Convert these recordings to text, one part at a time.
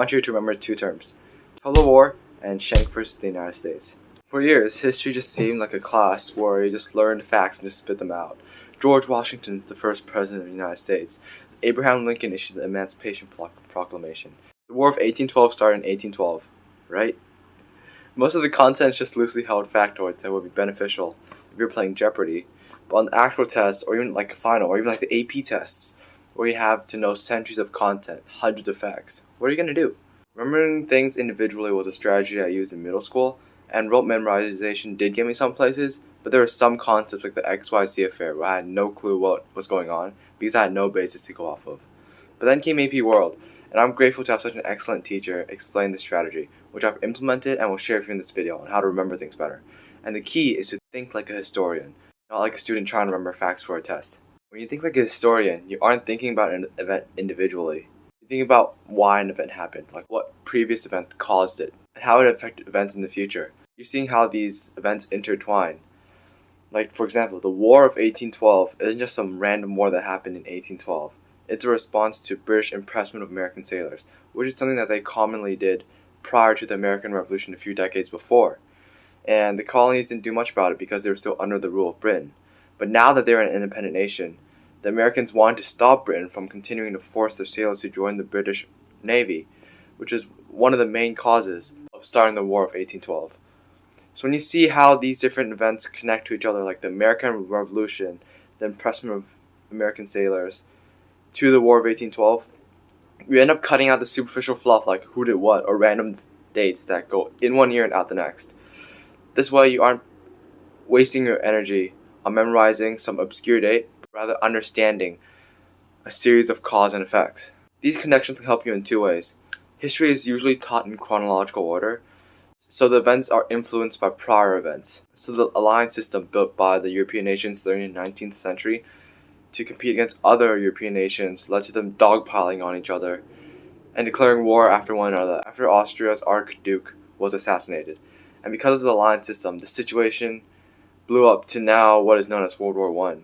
want you to remember two terms: total war and Schenck versus the United States. For years, history just seemed like a class where you just learned facts and just spit them out. George Washington is the first president of the United States. Abraham Lincoln issued the Emancipation Proclamation. The War of 1812 started in 1812, right? Most of the content is just loosely held factoids that would be beneficial if you're playing Jeopardy. But on the actual tests, or even like a final, or even like the AP tests, where you have to know centuries of content, hundreds of facts, what are you going to do? Remembering things individually was a strategy I used in middle school, and rote memorization did get me some places, but there were some concepts like the XYZ affair where I had no clue what was going on because I had no basis to go off of. But then came AP World, and I'm grateful to have such an excellent teacher explain this strategy, which I've implemented and will share with you in this video on how to remember things better. And the key is to think like a historian, not like a student trying to remember facts for a test. When you think like a historian, you aren't thinking about an event individually. You think about why an event happened, like what previous event caused it, and how it affected events in the future. You're seeing how these events intertwine. Like, for example, the War of 1812 isn't just some random war that happened in 1812. It's a response to British impressment of American sailors, which is something that they commonly did prior to the American Revolution a few decades before. And the colonies didn't do much about it because they were still under the rule of Britain. But now that they're an independent nation, the Americans wanted to stop Britain from continuing to force their sailors to join the British Navy, which is one of the main causes of starting the War of 1812. So when you see how these different events connect to each other, like the American Revolution, the impressment of American sailors, to the War of 1812, you end up cutting out the superficial fluff like who did what or random dates that go in one year and out the next. This way you aren't wasting your energy on memorizing some obscure date, but rather understanding a series of cause and effects. These connections can help you in two ways. History is usually taught in chronological order, so the events are influenced by prior events. So the alliance system built by the European nations during the 19th century to compete against other European nations led to them dogpiling on each other and declaring war after one another after Austria's Archduke was assassinated. And because of the alliance system, the situation blew up to now what is known as World War I.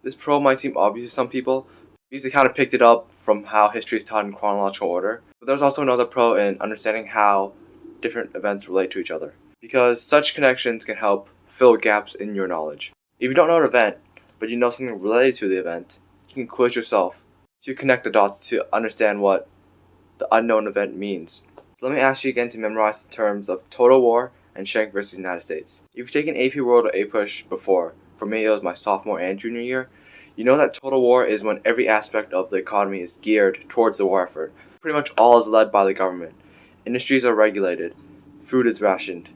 This pro might seem obvious to some people because they kind of picked it up from how history is taught in chronological order. But there's also another pro in understanding how different events relate to each other, because such connections can help fill gaps in your knowledge. If you don't know an event, but you know something related to the event, you can quiz yourself to connect the dots to understand what the unknown event means. So let me ask you again to memorize the terms of total war and Schenck versus the United States. If you've taken AP World or APUSH before, for me it was my sophomore and junior year, you know that total war is when every aspect of the economy is geared towards the war effort. Pretty much all is led by the government. Industries are regulated, food is rationed,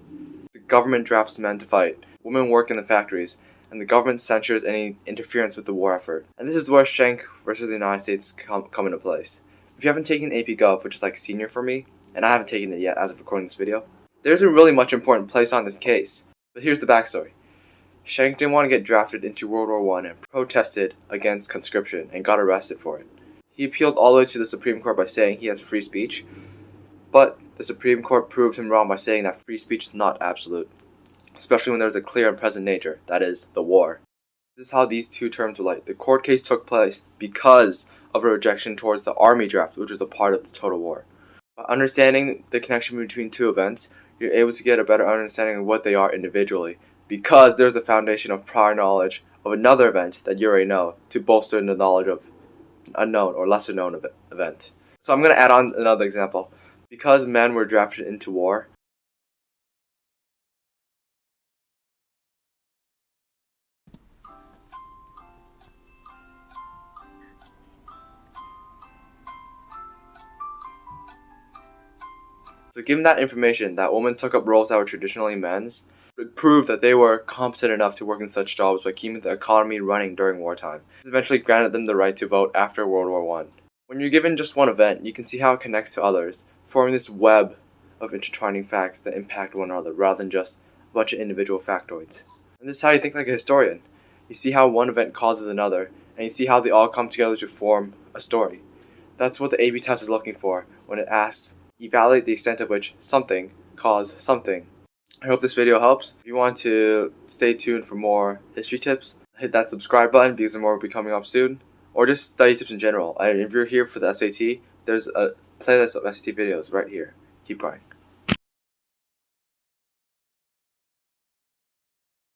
the government drafts men to fight, women work in the factories, and the government censures any interference with the war effort. And this is where Schenck versus the United States come into place. If you haven't taken AP Gov, which is like senior for me, and I haven't taken it yet as of recording this video, there isn't really much important place on this case. But here's the backstory. Schenck didn't want to get drafted into World War I and protested against conscription and got arrested for it. He appealed all the way to the Supreme Court by saying he has free speech, but the Supreme Court proved him wrong by saying that free speech is not absolute, especially when there's a clear and present nature, that is, the war. This is how these two terms relate. The court case took place because of a rejection towards the army draft, which was a part of the total war. By understanding the connection between two events, you're able to get a better understanding of what they are individually, because there's a foundation of prior knowledge of another event that you already know to bolster the knowledge of an unknown or lesser known event. So I'm going to add on another example. Because men were drafted into war, so given that information that women took up roles that were traditionally men's, it proved that they were competent enough to work in such jobs by keeping the economy running during wartime. This eventually granted them the right to vote after World War I. When you're given just one event, you can see how it connects to others, forming this web of intertwining facts that impact one another rather than just a bunch of individual factoids. And this is how you think like a historian. You see how one event causes another, and you see how they all come together to form a story. That's what the AP test is looking for when it asks, evaluate the extent of which something caused something. I hope this video helps. If you want to stay tuned for more history tips, hit that subscribe button because more will be coming up soon. Or just study tips in general. And if you're here for the SAT, there's a playlist of ST videos right here. Keep going.